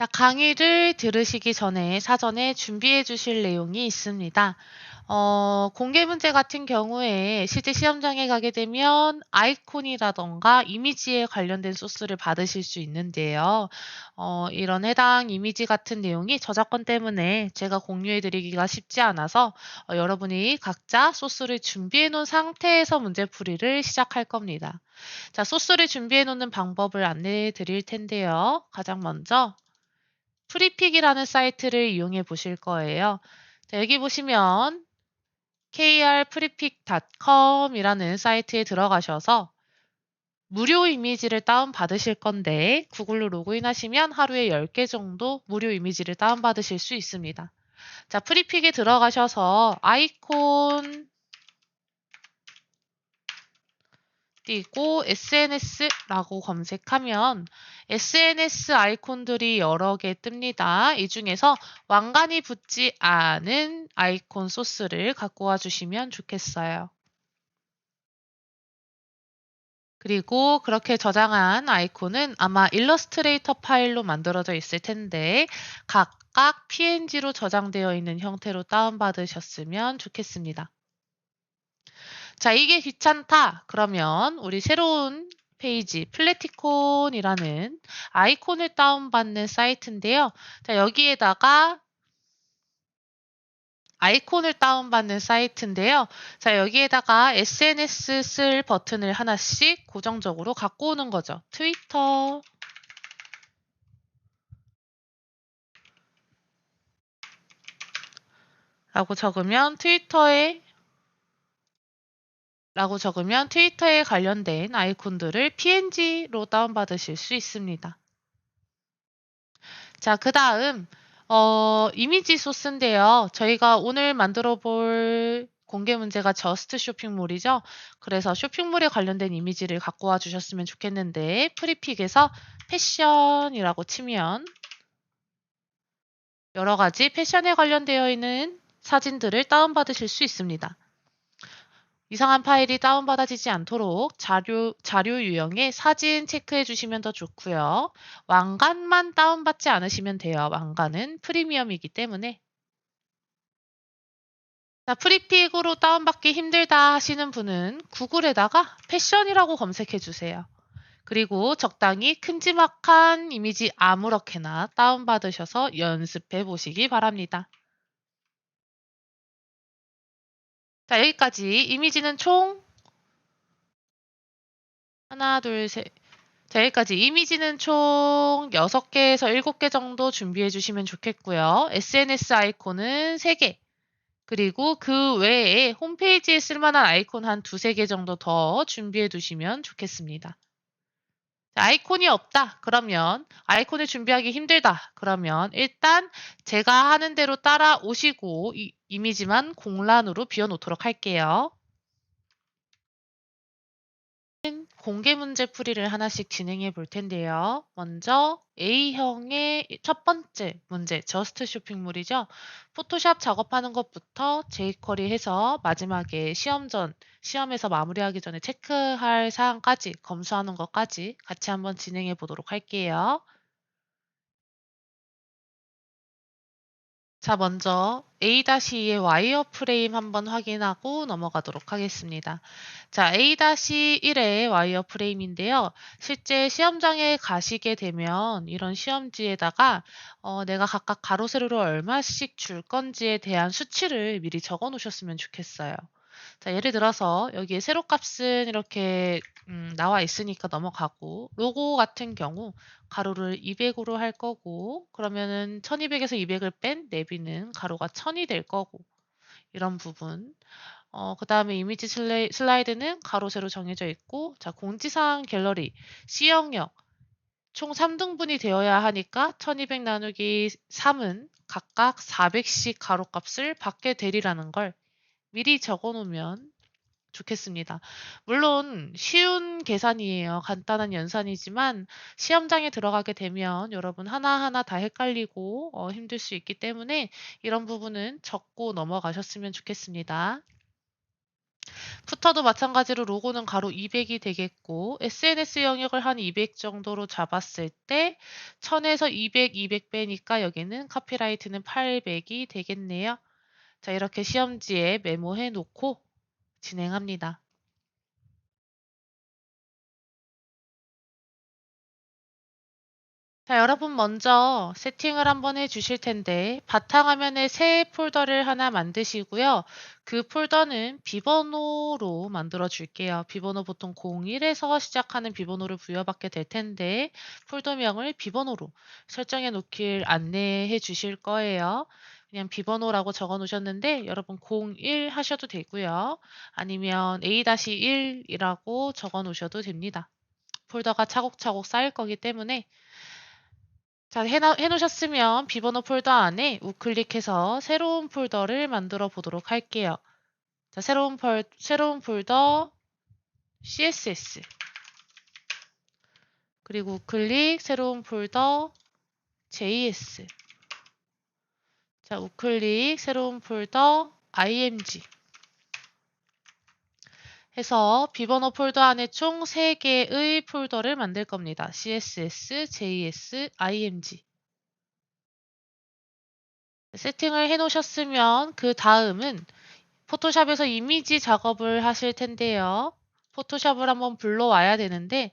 자, 강의를 들으시기 전에 사전에 준비해 주실 내용이 있습니다. 공개 문제 같은 경우에 실제 시험장에 가게 되면 아이콘이라던가 이미지에 관련된 소스를 받으실 수 있는데요. 이런 해당 이미지 같은 내용이 저작권 때문에 제가 공유해 드리기가 쉽지 않아서 여러분이 각자 소스를 준비해 놓은 상태에서 문제풀이를 시작할 겁니다. 자, 소스를 준비해 놓는 방법을 안내해 드릴 텐데요. 가장 먼저 프리픽이라는 사이트를 이용해 보실 거예요. 자, 여기 보시면 krprepic.com 이라는 사이트에 들어가셔서 무료 이미지를 다운받으실 건데 구글로 로그인하시면 하루에 10개 정도 무료 이미지를 다운받으실 수 있습니다. 자, 프리픽에 들어가셔서 아이콘 띄고 SNS라고 검색하면 SNS 아이콘들이 여러 개 뜹니다. 이 중에서 왕관이 붙지 않은 아이콘 소스를 갖고 와 주시면 좋겠어요. 그리고 그렇게 저장한 아이콘은 아마 일러스트레이터 파일로 만들어져 있을 텐데 각각 PNG로 저장되어 있는 형태로 다운받으셨으면 좋겠습니다. 자, 이게 귀찮다. 그러면 우리 새로운 페이지 플래티콘이라는 아이콘을 다운받는 사이트인데요. 자, 여기에다가 아이콘을 다운받는 사이트인데요. 자, 여기에다가 SNS 쓸 버튼을 하나씩 고정적으로 갖고 오는 거죠. 트위터 라고 적으면 트위터에 관련된 아이콘들을 PNG로 다운받으실 수 있습니다. 자, 그 다음 이미지 소스인데요. 저희가 오늘 만들어 볼 공개 문제가 저스트 쇼핑몰이죠. 그래서 쇼핑몰에 관련된 이미지를 갖고 와 주셨으면 좋겠는데 프리픽에서 패션이라고 치면 여러 가지 패션에 관련되어 있는 사진들을 다운받으실 수 있습니다. 이상한 파일이 다운받아지지 않도록 자료 유형에 사진 체크해 주시면 더 좋고요. 왕관만 다운받지 않으시면 돼요. 왕관은 프리미엄이기 때문에. 자, 프리픽으로 다운받기 힘들다 하시는 분은 구글에다가 패션이라고 검색해 주세요. 그리고 적당히 큼지막한 이미지 아무렇게나 다운받으셔서 연습해 보시기 바랍니다. 자, 여기까지 이미지는 총 하나, 둘, 셋. 자, 여기까지 이미지는 총 6개에서 7개 정도 준비해 주시면 좋겠고요. SNS 아이콘은 3개. 그리고 그 외에 홈페이지에 쓸만한 아이콘 한 2~3개 정도 더 준비해 두시면 좋겠습니다. 자, 아이콘이 없다. 그러면 아이콘을 준비하기 힘들다. 그러면 일단 제가 하는 대로 따라오시고 이미지만 공란으로 비워놓도록 할게요. 공개 문제 풀이를 하나씩 진행해 볼 텐데요. 먼저 A형의 첫 번째 문제, 저스트 쇼핑몰이죠. 포토샵 작업하는 것부터 jQuery 해서 마지막에 시험에서 마무리하기 전에 체크할 사항까지, 검수하는 것까지 같이 한번 진행해 보도록 할게요. 자, 먼저 A-2의 와이어 프레임 한번 확인하고 넘어가도록 하겠습니다. 자, A-1의 와이어 프레임인데요. 실제 시험장에 가시게 되면 이런 시험지에다가 내가 각각 가로, 세로로 얼마씩 줄 건지에 대한 수치를 미리 적어 놓으셨으면 좋겠어요. 자, 예를 들어서 여기에 세로값은 이렇게 나와 있으니까 넘어가고 로고 같은 경우 가로를 200으로 할 거고 그러면은 1200에서 200을 뺀 내비는 가로가 1000이 될 거고 이런 부분 그다음에 이미지 슬라이드는 가로 세로 정해져 있고 자 공지사항 갤러리 C영역 총 3등분이 되어야 하니까 1200 나누기 3은 각각 400씩 가로값을 받게 되리라는 걸 미리 적어 놓으면 좋겠습니다. 물론 쉬운 계산이에요. 간단한 연산이지만 시험장에 들어가게 되면 여러분 하나하나 다 헷갈리고 힘들 수 있기 때문에 이런 부분은 적고 넘어가셨으면 좋겠습니다. 푸터도 마찬가지로 로고는 가로 200이 되겠고 SNS 영역을 한 200 정도로 잡았을 때 1000에서 200, 200 빼니까 여기는 카피라이트는 800이 되겠네요. 자, 이렇게 시험지에 메모해 놓고 진행합니다. 자, 여러분 먼저 세팅을 한번 해주실 텐데 바탕화면에 새 폴더를 하나 만드시고요. 그 폴더는 비번호로 만들어 줄게요. 비번호 보통 01에서 시작하는 비번호를 부여받게 될 텐데 폴더명을 비번호로 설정해 놓길 안내해 주실 거예요. 그냥 비번호라고 적어 놓으셨는데 여러분 01 하셔도 되고요. 아니면 A-1이라고 적어 놓으셔도 됩니다. 폴더가 차곡차곡 쌓일 거기 때문에 자, 해놓으셨으면 비번호 폴더 안에 우클릭해서 새로운 폴더를 만들어 보도록 할게요. 자, 새로운 폴더 CSS 그리고 우클릭 새로운 폴더 JS 자, 우클릭 새로운 폴더 IMG 해서 비번호 폴더 안에 총 3개의 폴더를 만들 겁니다. CSS, JS, IMG 세팅을 해 놓으셨으면 그 다음은 포토샵에서 이미지 작업을 하실 텐데요. 포토샵을 한번 불러와야 되는데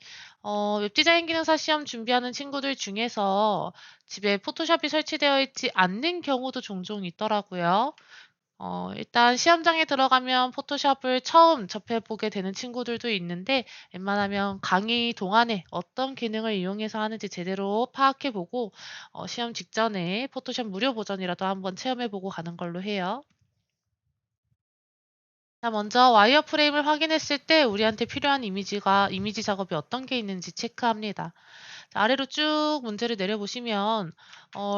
웹디자인 기능사 시험 준비하는 친구들 중에서 집에 포토샵이 설치되어 있지 않는 경우도 종종 있더라고요. 일단 시험장에 들어가면 포토샵을 처음 접해보게 되는 친구들도 있는데 웬만하면 강의 동안에 어떤 기능을 이용해서 하는지 제대로 파악해보고 시험 직전에 포토샵 무료 버전이라도 한번 체험해보고 가는 걸로 해요. 자, 먼저 와이어프레임을 확인했을 때 우리한테 필요한 이미지 작업이 어떤 게 있는지 체크합니다. 자, 아래로 쭉 문제를 내려보시면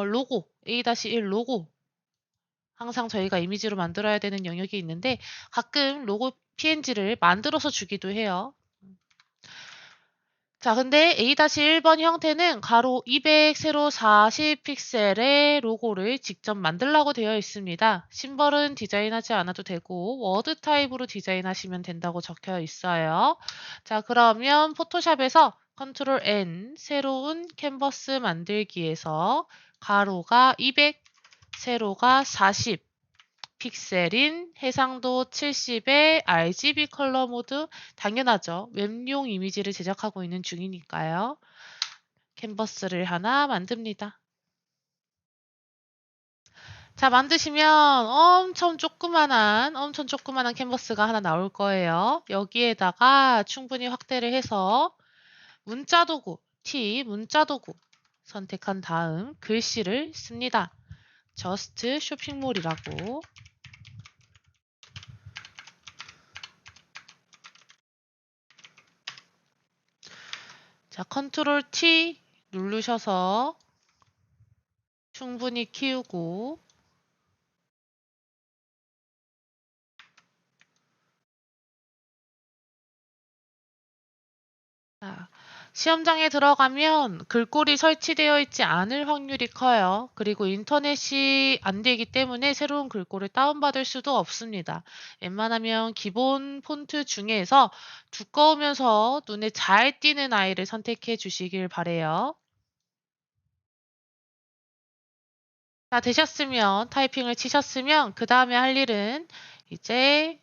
로고, A-1 로고 항상 저희가 이미지로 만들어야 되는 영역이 있는데 가끔 로고 PNG를 만들어서 주기도 해요. 자, 근데 A-1번 형태는 가로 200, 세로 40 픽셀의 로고를 직접 만들라고 되어 있습니다. 심벌은 디자인하지 않아도 되고 워드 타입으로 디자인하시면 된다고 적혀 있어요. 자, 그러면 포토샵에서 컨트롤 N 새로운 캔버스 만들기에서 가로가 200, 세로가 40 픽셀인 해상도 70의 RGB 컬러 모드 당연하죠. 웹용 이미지를 제작하고 있는 중이니까요. 캔버스를 하나 만듭니다. 자, 만드시면 엄청 조그만한 캔버스가 하나 나올 거예요. 여기에다가 충분히 확대를 해서 문자 도구, T 문자 도구 선택한 다음 글씨를 씁니다. 저스트 쇼핑몰이라고. 자, 컨트롤 T 누르셔서 충분히 키우고 자, 시험장에 들어가면 글꼴이 설치되어 있지 않을 확률이 커요. 그리고 인터넷이 안 되기 때문에 새로운 글꼴을 다운받을 수도 없습니다. 웬만하면 기본 폰트 중에서 두꺼우면서 눈에 잘 띄는 아이를 선택해 주시길 바래요. 자, 되셨으면 타이핑을 치셨으면 그 다음에 할 일은 이제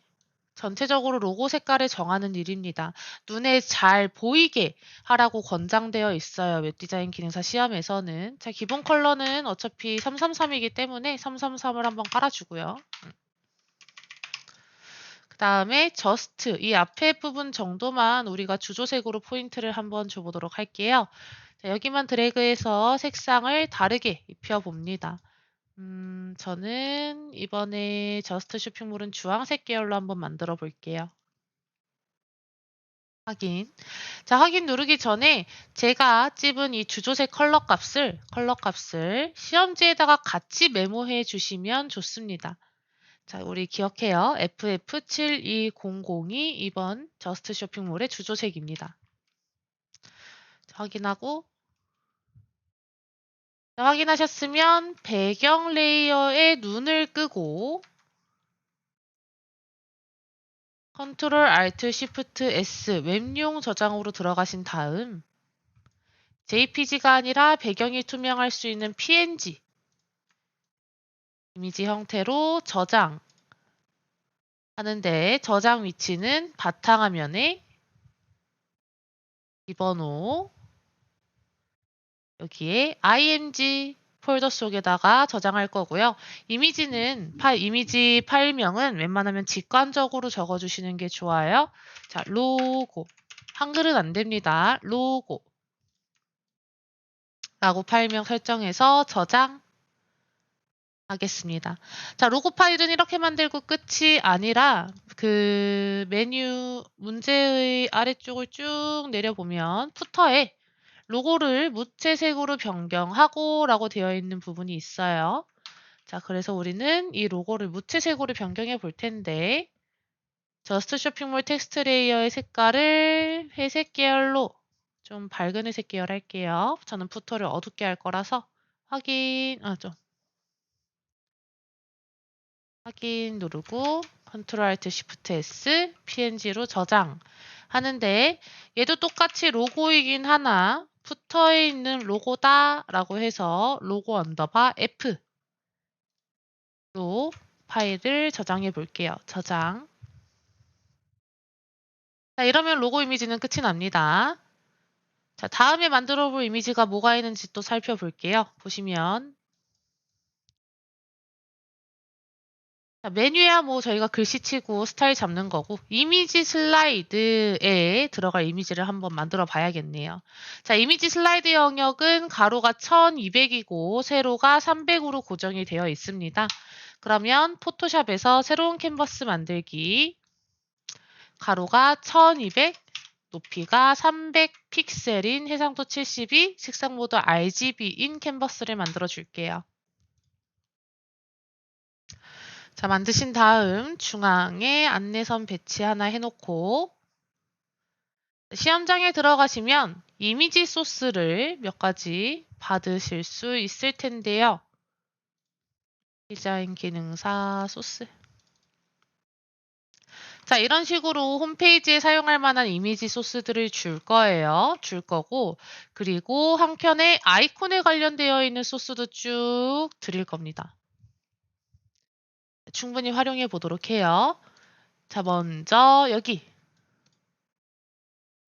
전체적으로 로고 색깔을 정하는 일입니다. 눈에 잘 보이게 하라고 권장되어 있어요. 웹디자인 기능사 시험에서는. 자, 기본 컬러는 어차피 333이기 때문에 333을 한번 깔아주고요. 그 다음에 저스트, 이 앞에 부분 정도만 우리가 주조색으로 포인트를 한번 줘보도록 할게요. 자, 여기만 드래그해서 색상을 다르게 입혀봅니다. 저는 이번에 저스트 쇼핑몰은 주황색 계열로 한번 만들어 볼게요. 확인. 자, 확인 누르기 전에 제가 찝은 이 주조색 컬러 값을 시험지에다가 같이 메모해 주시면 좋습니다. 자, 우리 기억해요. FF72002 이번 저스트 쇼핑몰의 주조색입니다. 자, 확인하고 자, 확인하셨으면 배경 레이어에 눈을 끄고 컨트롤 알트 쉬프트 S 웹용 저장으로 들어가신 다음 JPG가 아니라 배경이 투명할 수 있는 PNG 이미지 형태로 저장 하는데 저장 위치는 바탕화면에 집어넣어 여기에 img 폴더 속에다가 저장할 거고요. 이미지 파일명은 웬만하면 직관적으로 적어주시는 게 좋아요. 자, 로고. 한글은 안 됩니다. 로고. 라고 파일명 설정해서 저장하겠습니다. 자, 로고 파일은 이렇게 만들고 끝이 아니라 그 메뉴 문제의 아래쪽을 쭉 내려보면 푸터에 로고를 무채색으로 변경하고 라고 되어 있는 부분이 있어요. 자, 그래서 우리는 이 로고를 무채색으로 변경해 볼 텐데 저스트 쇼핑몰 텍스트 레이어의 색깔을 회색 계열로 좀 밝은 회색 계열 할게요. 저는 푸터를 어둡게 할 거라서 확인 누르고 컨트롤 알트 쉬프트 S PNG로 저장 하는데 얘도 똑같이 로고이긴 하나 푸터에 있는 로고다 라고 해서 로고 언더바 F로 파일을 저장해 볼게요. 저장. 자, 이러면 로고 이미지는 끝이 납니다. 자, 다음에 만들어 볼 이미지가 뭐가 있는지 또 살펴볼게요. 보시면 자, 메뉴야 뭐 저희가 글씨치고 스타일 잡는 거고 이미지 슬라이드에 들어갈 이미지를 한번 만들어 봐야겠네요. 자, 이미지 슬라이드 영역은 가로가 1200이고 세로가 300으로 고정이 되어 있습니다. 그러면 포토샵에서 새로운 캔버스 만들기 가로가 1200 높이가 300 픽셀인 해상도 72 색상 모드 RGB인 캔버스를 만들어 줄게요. 자, 만드신 다음 중앙에 안내선 배치 하나 해놓고 시험장에 들어가시면 이미지 소스를 몇 가지 받으실 수 있을 텐데요. 디자인 기능사 소스. 자, 이런 식으로 홈페이지에 사용할 만한 이미지 소스들을 줄 거고, 그리고 한켠에 아이콘에 관련되어 있는 소스도 쭉 드릴 겁니다. 충분히 활용해 보도록 해요. 자, 먼저 여기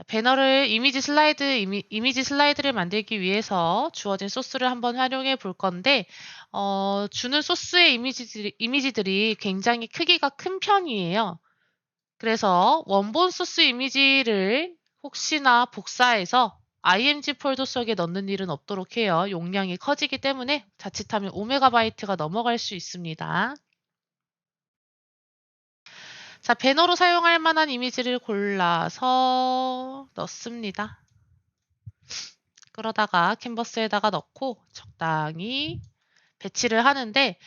배너를 이미지 슬라이드를 만들기 위해서 주어진 소스를 한번 활용해 볼 건데 주는 소스의 이미지들이 굉장히 크기가 큰 편이에요. 그래서 원본 소스 이미지를 혹시나 복사해서 img 폴더 속에 넣는 일은 없도록 해요. 용량이 커지기 때문에 자칫하면 5MB가 넘어갈 수 있습니다. 자, 배너로 사용할 만한 이미지를 골라서 넣습니다. 그러다가 캔버스에다가 넣고 적당히 배치를 하는데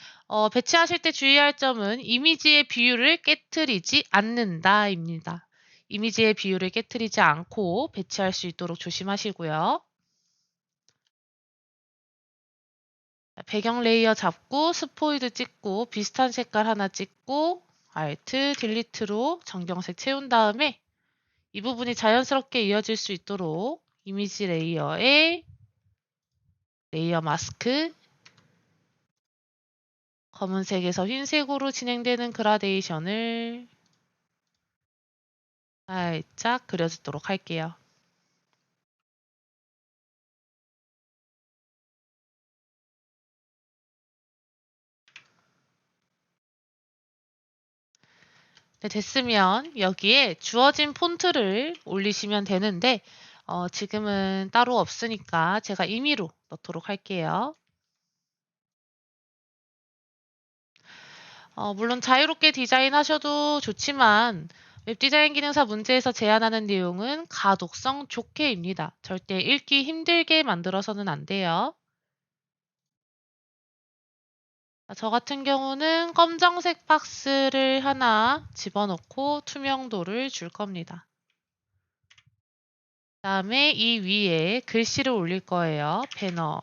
배치하실 때 주의할 점은 이미지의 비율을 깨트리지 않는다입니다. 이미지의 비율을 깨트리지 않고 배치할 수 있도록 조심하시고요. 배경 레이어 잡고 스포이드 찍고 비슷한 색깔 하나 찍고 Alt, 딜리트로 정경색 채운 다음에 이 부분이 자연스럽게 이어질 수 있도록 이미지 레이어에 레이어 마스크 검은색에서 흰색으로 진행되는 그라데이션을 살짝 그려주도록 할게요. 네, 됐으면 여기에 주어진 폰트를 올리시면 되는데 지금은 따로 없으니까 제가 임의로 넣도록 할게요. 물론 자유롭게 디자인하셔도 좋지만 웹디자인 기능사 문제에서 제한하는 내용은 가독성 좋게입니다. 절대 읽기 힘들게 만들어서는 안 돼요. 저 같은 경우는 검정색 박스를 하나 집어넣고 투명도를 줄 겁니다. 그 다음에 이 위에 글씨를 올릴 거예요. 배너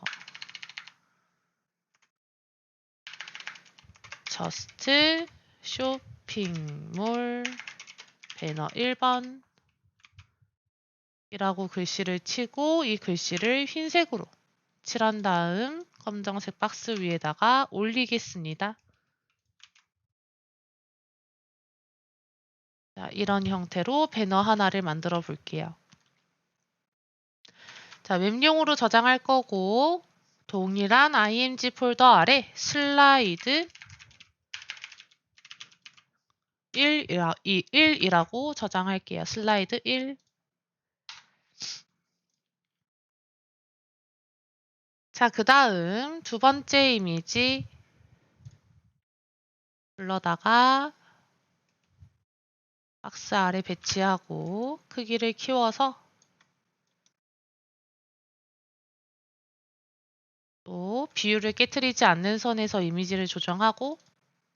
저스트 쇼핑몰 배너 1번 이라고 글씨를 치고 이 글씨를 흰색으로 칠한 다음 검정색 박스 위에다가 올리겠습니다. 자, 이런 형태로 배너 하나를 만들어 볼게요. 자, 웹용으로 저장할 거고 동일한 img 폴더 아래 슬라이드 1이라고 저장할게요. 슬라이드 1. 자, 그 다음 두 번째 이미지 불러다가 박스 아래 배치하고 크기를 키워서 또 비율을 깨트리지 않는 선에서 이미지를 조정하고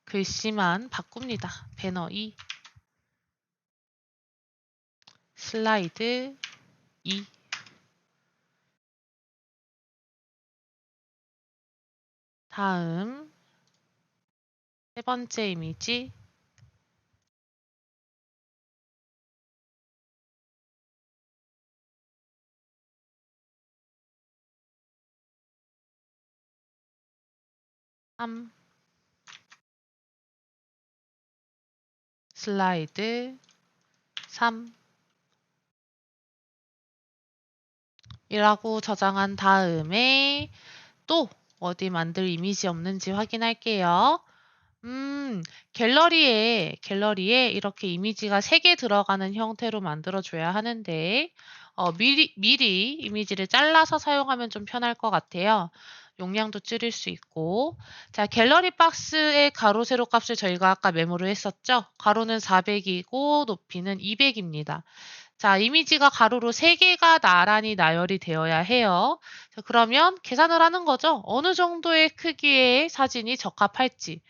글씨만 바꿉니다. 배너 2 슬라이드 2 다음 세 번째 이미지 슬라이드 3 이라고 저장한 다음에 또 어디 만들 이미지 없는지 확인할게요. 갤러리에 이렇게 이미지가 3개 들어가는 형태로 만들어줘야 하는데 미리 이미지를 잘라서 사용하면 좀 편할 것 같아요. 용량도 줄일 수 있고 자 갤러리 박스의 가로 세로 값을 저희가 아까 메모를 했었죠. 가로는 400이고 높이는 200입니다. 자, 이미지가 가로로 3개가 나란히 나열이 되어야 해요. 자, 그러면 계산을 하는 거죠. 어느 정도의 크기의 사진이 적합할지.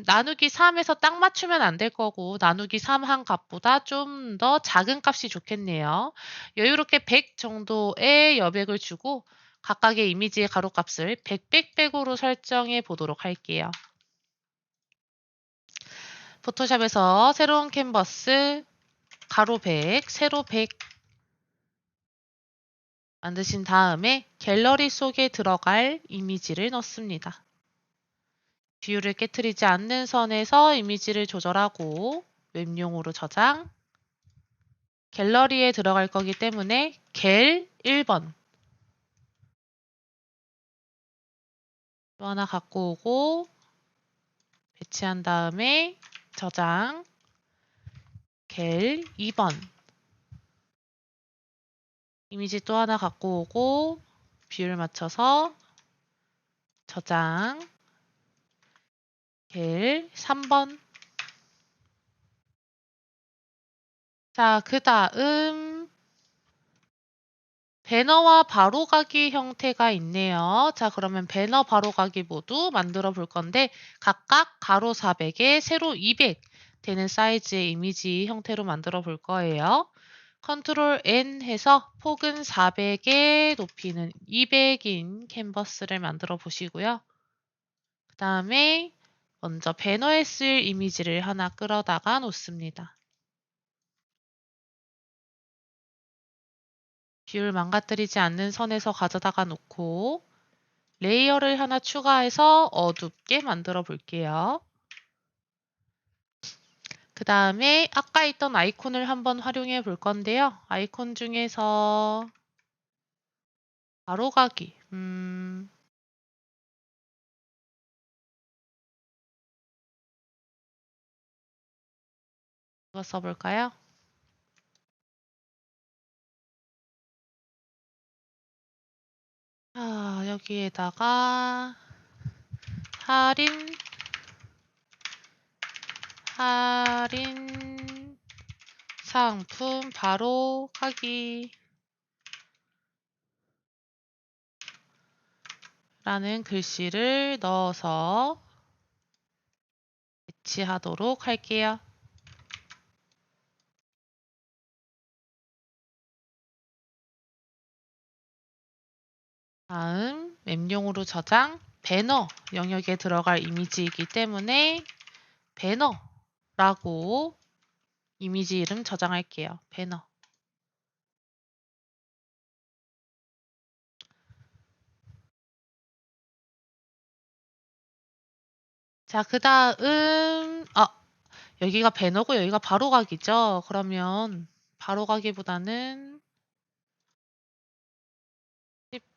나누기 3에서 딱 맞추면 안 될 거고 나누기 3 한 값보다 좀 더 작은 값이 좋겠네요. 여유롭게 100 정도의 여백을 주고 각각의 이미지의 가로값을 100, 100, 100으로 설정해 보도록 할게요. 포토샵에서 새로운 캔버스 가로 100, 세로 100 만드신 다음에 갤러리 속에 들어갈 이미지를 넣습니다. 비율을 깨트리지 않는 선에서 이미지를 조절하고 웹용으로 저장 갤러리에 들어갈 거기 때문에 갤 1번 또 하나 갖고 오고 배치한 다음에 저장 갤 2번 이미지 또 하나 갖고 오고 비율 맞춰서 저장 갤 3번 자, 그 다음 배너와 바로가기 형태가 있네요. 자, 그러면 배너 바로가기 모두 만들어 볼 건데 각각 가로 400에 세로 200 되는 사이즈의 이미지 형태로 만들어 볼 거예요. 컨트롤 N 해서 폭은 400에 높이는 200인 캔버스를 만들어 보시고요. 그 다음에 먼저 배너에 쓸 이미지를 하나 끌어다가 놓습니다. 비율 망가뜨리지 않는 선에서 가져다가 놓고 레이어를 하나 추가해서 어둡게 만들어 볼게요. 그 다음에 아까 있던 아이콘을 한번 활용해 볼 건데요. 아이콘 중에서 바로가기 이거 써볼까요? 여기에다가 할인 상품 바로 가기 라는 글씨를 넣어서 배치하도록 할게요. 다음 웹용으로 저장 배너 영역에 들어갈 이미지이기 때문에 배너라고 이미지 이름 저장할게요. 배너. 자, 그 다음, 여기가 배너고 여기가 바로가기죠. 그러면 바로가기보다는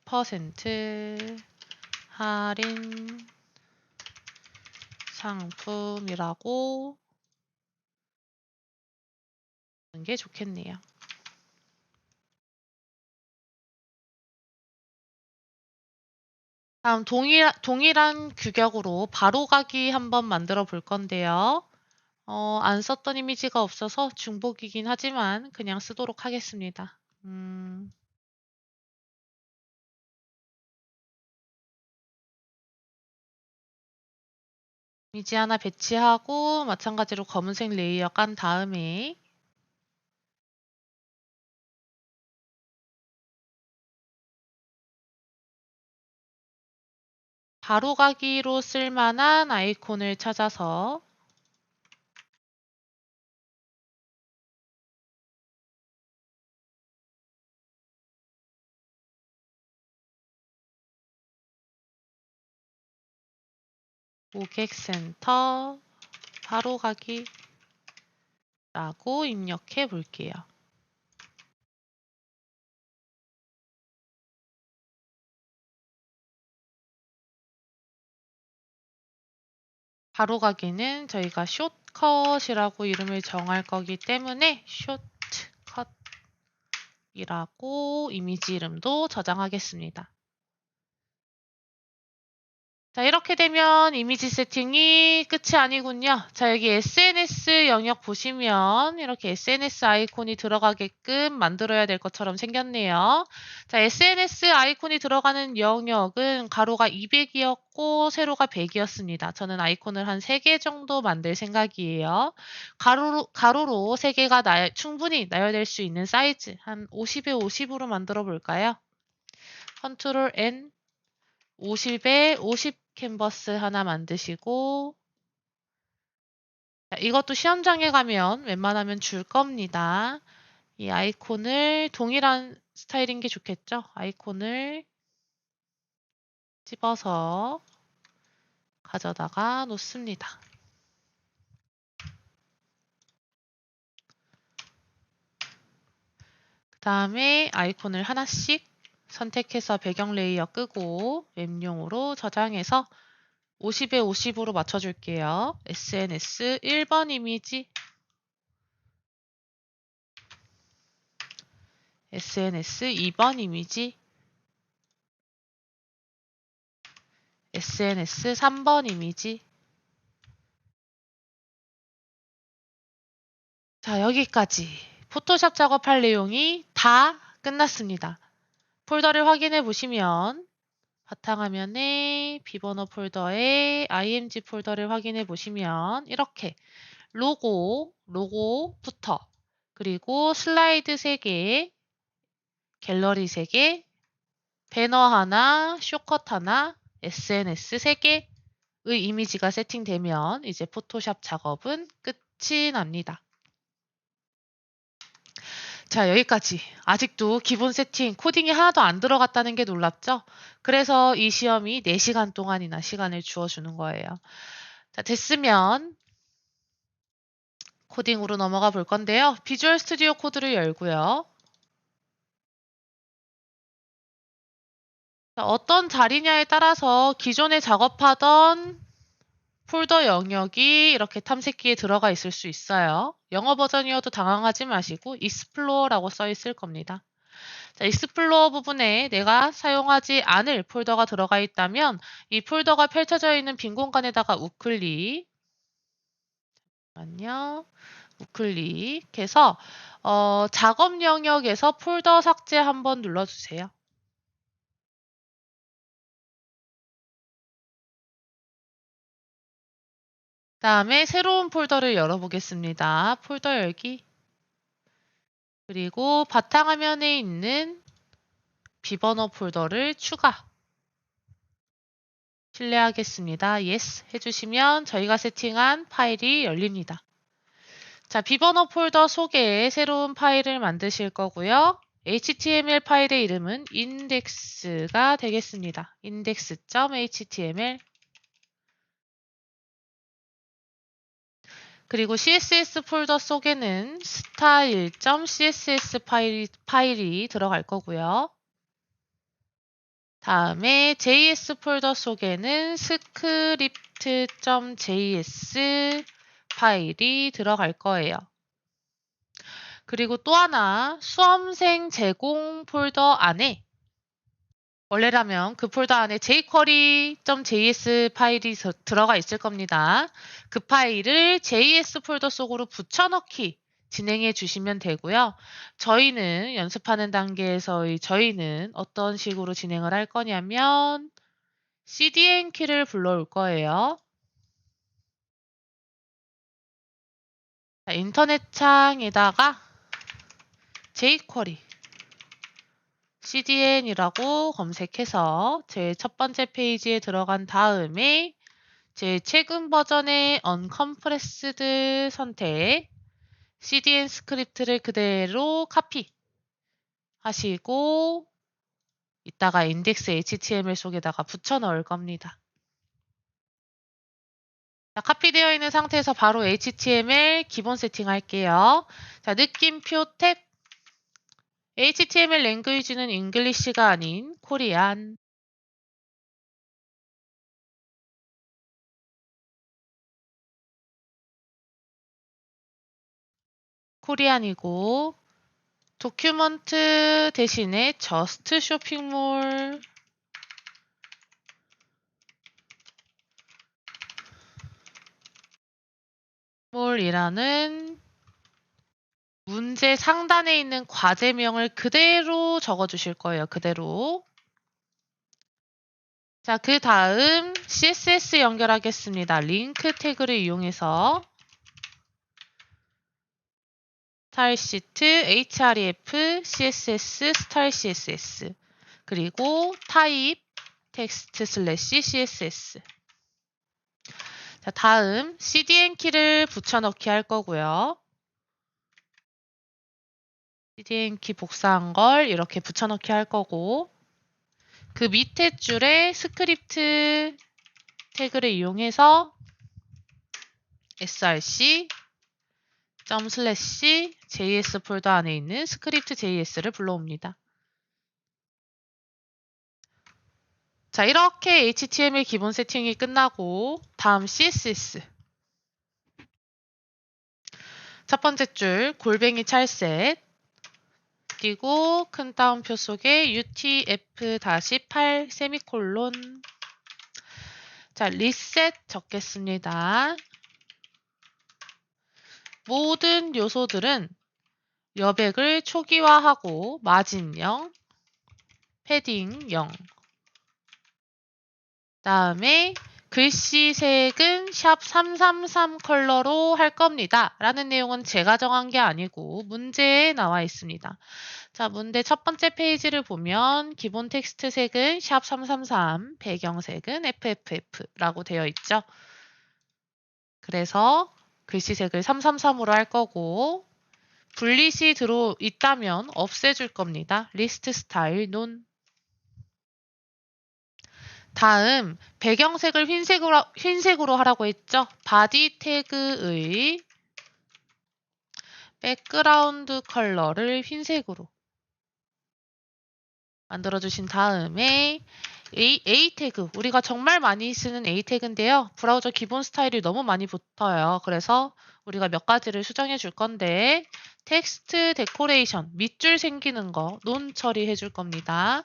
10% 할인 상품이라고 하는 게 좋겠네요. 다음 동일한 규격으로 바로가기 한번 만들어 볼 건데요. 안 썼던 이미지가 없어서 중복이긴 하지만 그냥 쓰도록 하겠습니다. 이미지 하나 배치하고 마찬가지로 검은색 레이어 깐 다음에 바로가기로 쓸만한 아이콘을 찾아서 고객센터 바로가기라고 입력해 볼게요. 바로가기는 저희가 숏컷이라고 이름을 정할 거기 때문에 숏컷이라고 이미지 이름도 저장하겠습니다. 자, 이렇게 되면 이미지 세팅이 끝이 아니군요. 자, 여기 SNS 영역 보시면 이렇게 SNS 아이콘이 들어가게끔 만들어야 될 것처럼 생겼네요. 자, SNS 아이콘이 들어가는 영역은 가로가 200이었고 세로가 100이었습니다. 저는 아이콘을 한 3개 정도 만들 생각이에요. 가로로 3개가 충분히 나열될 수 있는 사이즈 한 50에 50으로 만들어 볼까요? 컨트롤 N 50에 50 캔버스 하나 만드시고 자, 이것도 시험장에 가면 웬만하면 줄 겁니다. 이 아이콘을 동일한 스타일인 게 좋겠죠? 아이콘을 집어서 가져다가 놓습니다. 그 다음에 아이콘을 하나씩 선택해서 배경 레이어 끄고 웹용으로 저장해서 50에 50으로 맞춰줄게요. SNS 1번 이미지 SNS 2번 이미지 SNS 3번 이미지 자, 여기까지 포토샵 작업할 내용이 다 끝났습니다. 폴더를 확인해 보시면 바탕화면에 비버너 폴더에 img 폴더를 확인해 보시면 이렇게 로고부터 그리고 슬라이드 3개, 갤러리 3개, 배너 하나, 쇼컷 하나, SNS 3개의 이미지가 세팅되면 이제 포토샵 작업은 끝이 납니다. 자, 여기까지. 아직도 기본 세팅, 코딩이 하나도 안 들어갔다는 게 놀랍죠? 그래서 이 시험이 4시간 동안이나 시간을 주어주는 거예요. 자, 됐으면 코딩으로 넘어가 볼 건데요. 비주얼 스튜디오 코드를 열고요. 자, 어떤 자리냐에 따라서 기존에 작업하던 폴더 영역이 이렇게 탐색기에 들어가 있을 수 있어요. 영어 버전이어도 당황하지 마시고 익스플로어라고 써 있을 겁니다. 자, 익스플로어 부분에 내가 사용하지 않을 폴더가 들어가 있다면 이 폴더가 펼쳐져 있는 빈 공간에다가 우클릭 잠깐만요. 우클릭해서 작업 영역에서 폴더 삭제 한번 눌러주세요. 다음에 새로운 폴더를 열어보겠습니다. 폴더 열기 그리고 바탕화면에 있는 비버너 폴더를 추가 실례하겠습니다. Yes 해주시면 저희가 세팅한 파일이 열립니다. 자, 비버너 폴더 속에 새로운 파일을 만드실 거고요. HTML 파일의 이름은 index가 되겠습니다. index.html. 그리고 CSS 폴더 속에는 style.css 파일이 들어갈 거고요. 다음에 JS 폴더 속에는 script.js 파일이 들어갈 거예요. 그리고 또 하나 수험생 제공 폴더 안에 원래라면 그 폴더 안에 jQuery.js 파일이 들어가 있을 겁니다. 그 파일을 JS 폴더 속으로 붙여넣기 진행해 주시면 되고요. 저희는 연습하는 단계에서의 저희는 어떤 식으로 진행을 할 거냐면 CDN 키를 불러올 거예요. 자, 인터넷 창에다가 jQuery CDN이라고 검색해서 제 첫 번째 페이지에 들어간 다음에 제 최근 버전의 언컴프레스드 선택 CDN 스크립트를 그대로 카피 하시고 이따가 인덱스 HTML 속에다가 붙여 넣을 겁니다. 자, 카피되어 있는 상태에서 바로 HTML 기본 세팅 할게요. 자, 느낌표 탭 HTML 랭귀지는 잉글리시가 아닌 코리안 코리안이고 도큐먼트 대신에 저스트 쇼핑몰 몰이라는 문제 상단에 있는 과제명을 그대로 적어 주실 거예요. 그대로. 자, 그 다음 CSS 연결하겠습니다. 링크 태그를 이용해서 스타일 시트, href, css, 스타일 css 그리고 타입 텍스트 슬래시 css 자, 다음 CDN 키를 붙여넣기 할 거고요. CDN 키 복사한 걸 이렇게 붙여넣기 할 거고 그 밑에 줄에 스크립트 태그를 이용해서 src .js 폴더 안에 있는 스크립트 JS를 불러옵니다. 자, 이렇게 HTML 기본 세팅이 끝나고 다음 CSS 첫 번째 줄 골뱅이 찰셋 그리고 큰 따옴표 속에 utf-8 세미콜론 자, 리셋 적겠습니다. 모든 요소들은 여백을 초기화하고 마진 0, 패딩 0 다음에 글씨 색은 샵 333 컬러로 할 겁니다. 라는 내용은 제가 정한 게 아니고 문제에 나와 있습니다. 자, 문제 첫 번째 페이지를 보면 기본 텍스트 색은 샵 333, 배경색은 FFF라고 되어 있죠. 그래서 글씨색을 333으로 할 거고 분리시 들어 있다면 없애줄 겁니다. 리스트 스타일 논 다음 배경색을 흰색으로 하라고 했죠. 바디 태그의 백그라운드 컬러를 흰색으로 만들어주신 다음에 A 태그 우리가 정말 많이 쓰는 A 태그인데요. 브라우저 기본 스타일이 너무 많이 붙어요. 그래서 우리가 몇 가지를 수정해 줄 건데 텍스트 데코레이션 밑줄 생기는 거 논 처리해 줄 겁니다.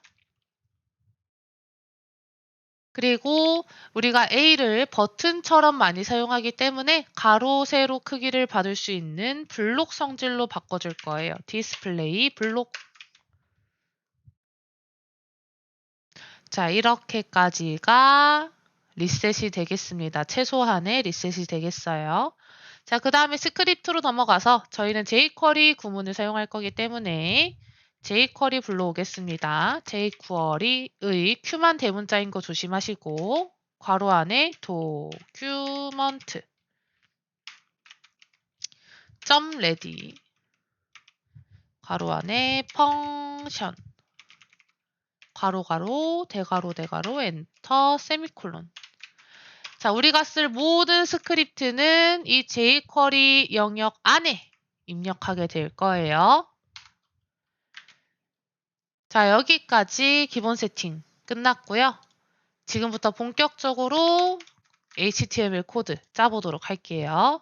그리고 우리가 A를 버튼처럼 많이 사용하기 때문에 가로, 세로 크기를 받을 수 있는 블록 성질로 바꿔줄 거예요. 디스플레이 블록. 자, 이렇게까지가 리셋이 되겠습니다. 최소한의 리셋이 되겠어요. 자, 그 다음에 스크립트로 넘어가서 저희는 jQuery 구문을 사용할 거기 때문에 jQuery 불러오겠습니다. jQuery의 Q만 대문자인 거 조심하시고 괄호 안에 document ready 가로 안에 펑션 가로 가로 대가로 대가로 엔터 세미콜론. 자, 우리가 쓸 모든 스크립트는 이 jQuery 영역 안에 입력하게 될 거예요. 자, 여기까지 기본 세팅 끝났고요. 지금부터 본격적으로 HTML 코드 짜보도록 할게요.